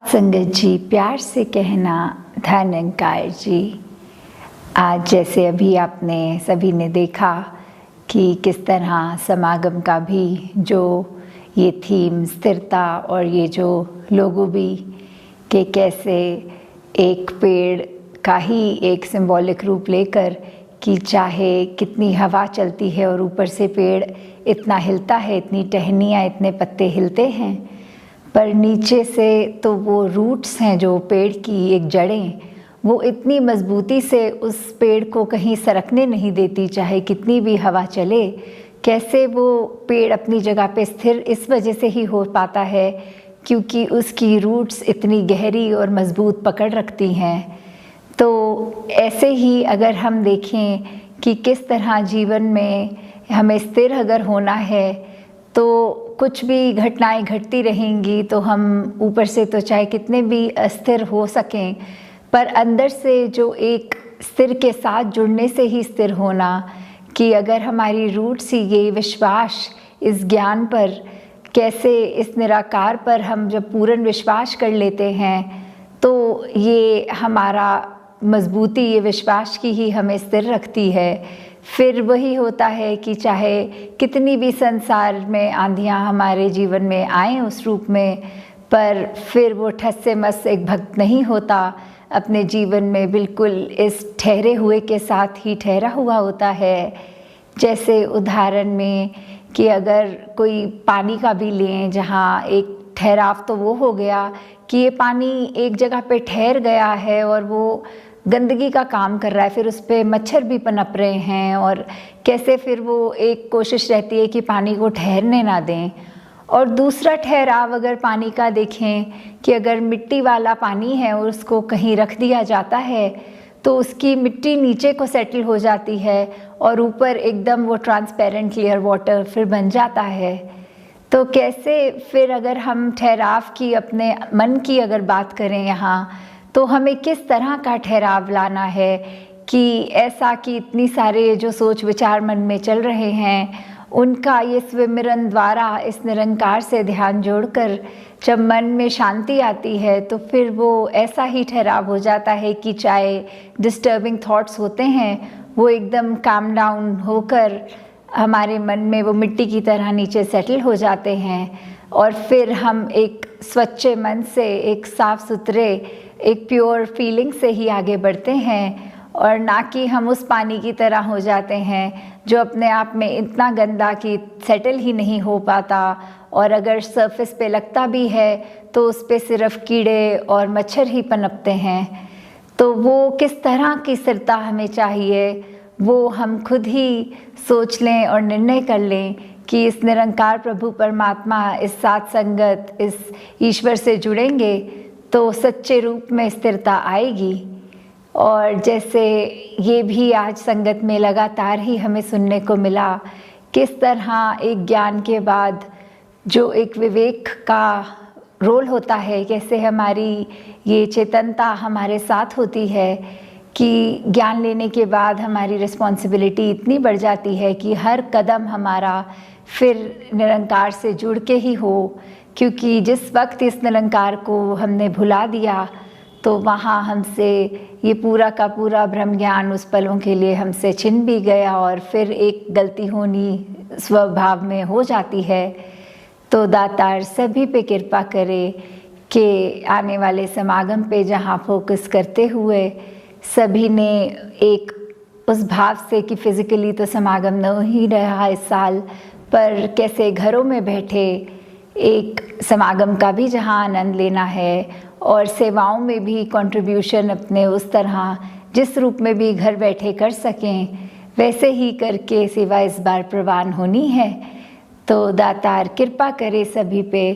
संगत जी, प्यार से कहना धनंकार जी। आज जैसे अभी आपने सभी ने देखा कि किस तरह समागम का भी जो ये थीम स्थिरता और ये जो लोगो भी कि कैसे एक पेड़ का ही एक सिंबॉलिक रूप लेकर कि चाहे कितनी हवा चलती है और ऊपर से पेड़ इतना हिलता है, इतनी टहनियाँ, इतने पत्ते हिलते हैं, पर नीचे से तो वो रूट्स हैं जो पेड़ की एक जड़ें, वो इतनी मजबूती से उस पेड़ को कहीं सरकने नहीं देती, चाहे कितनी भी हवा चले। कैसे वो पेड़ अपनी जगह पे स्थिर इस वजह से ही हो पाता है क्योंकि उसकी रूट्स इतनी गहरी और मजबूत पकड़ रखती हैं। तो ऐसे ही अगर हम देखें कि किस तरह जीवन में हमें स्थिर अगर होना है तो कुछ भी घटनाएं घटती रहेंगी तो हम ऊपर से तो चाहे कितने भी अस्थिर हो सकें, पर अंदर से जो एक स्थिर के साथ जुड़ने से ही स्थिर होना कि अगर हमारी रूट्स ही ये विश्वास इस ज्ञान पर, कैसे इस निराकार पर हम जब पूर्ण विश्वास कर लेते हैं तो ये हमारा मजबूती ये विश्वास की ही हमें स्थिर रखती है। फिर वही होता है कि चाहे कितनी भी संसार में आंधियाँ हमारे जीवन में आएँ उस रूप में, पर फिर वो ठस से मस एक भक्त नहीं होता, अपने जीवन में बिल्कुल इस ठहरे हुए के साथ ही ठहरा हुआ होता है। जैसे उदाहरण में कि अगर कोई पानी का भी लें जहाँ एक ठहराव तो वो हो गया कि ये पानी एक जगह पे ठहर गया है और वो गंदगी का काम कर रहा है, फिर उस पर मच्छर भी पनप रहे हैं और कैसे फिर वो एक कोशिश रहती है कि पानी को ठहरने ना दें। और दूसरा ठहराव अगर पानी का देखें कि अगर मिट्टी वाला पानी है और उसको कहीं रख दिया जाता है तो उसकी मिट्टी नीचे को सेटल हो जाती है और ऊपर एकदम वो ट्रांसपेरेंट क्लियर वाटर फिर बन जाता है। तो कैसे फिर अगर हम ठहराव की अपने मन की अगर बात करें यहाँ, तो हमें किस तरह का ठहराव लाना है कि ऐसा कि इतनी सारे जो सोच विचार मन में चल रहे हैं उनका ये स्विमिरन द्वारा इस निरंकार से ध्यान जोड़कर जब मन में शांति आती है तो फिर वो ऐसा ही ठहराव हो जाता है कि चाहे डिस्टर्बिंग थॉट्स होते हैं वो एकदम काम डाउन होकर हमारे मन में वो मिट्टी की तरह नीचे सेटल हो जाते हैं और फिर हम एक स्वच्छ मन से, एक साफ सुथरे, एक प्योर फीलिंग से ही आगे बढ़ते हैं और ना कि हम उस पानी की तरह हो जाते हैं जो अपने आप में इतना गंदा कि सेटल ही नहीं हो पाता और अगर सरफेस पे लगता भी है तो उस पे सिर्फ कीड़े और मच्छर ही पनपते हैं। तो वो किस तरह की स्थिरता हमें चाहिए वो हम खुद ही सोच लें और निर्णय कर लें कि इस निरंकार प्रभु परमात्मा, इस साथ संगत, इस ईश्वर से जुड़ेंगे तो सच्चे रूप में स्थिरता आएगी। और जैसे ये भी आज संगत में लगातार ही हमें सुनने को मिला, किस तरह एक ज्ञान के बाद जो एक विवेक का रोल होता है, कैसे हमारी ये चेतनता हमारे साथ होती है कि ज्ञान लेने के बाद हमारी रिस्पॉन्सिबिलिटी इतनी बढ़ जाती है कि हर कदम हमारा फिर निरंकार से जुड़ के ही हो, क्योंकि जिस वक्त इस निरंकार को हमने भुला दिया तो वहाँ हमसे ये पूरा का पूरा ब्रह्म ज्ञान उस पलों के लिए हमसे छिन भी गया और फिर एक गलती होनी स्वभाव में हो जाती है। तो दातार सभी पे कृपा करे कि आने वाले समागम पे जहाँ फोकस करते हुए सभी ने एक उस भाव से कि फिज़िकली तो समागम न ही रहा इस साल, पर कैसे घरों में बैठे एक समागम का भी जहाँ आनंद लेना है और सेवाओं में भी कंट्रीब्यूशन अपने उस तरह जिस रूप में भी घर बैठे कर सकें वैसे ही करके सेवा इस बार प्रवान होनी है। तो दातार कृपा करे सभी पे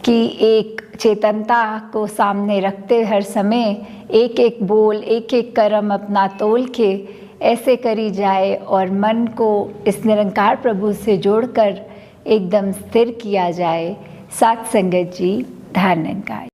कि एक चेतनता को सामने रखते हर समय एक एक बोल, एक एक कर्म अपना तोल के ऐसे करी जाए और मन को इस निरंकार प्रभु से जोड़कर एकदम स्थिर किया जाए। साथ संगत जी, धन्यवाद।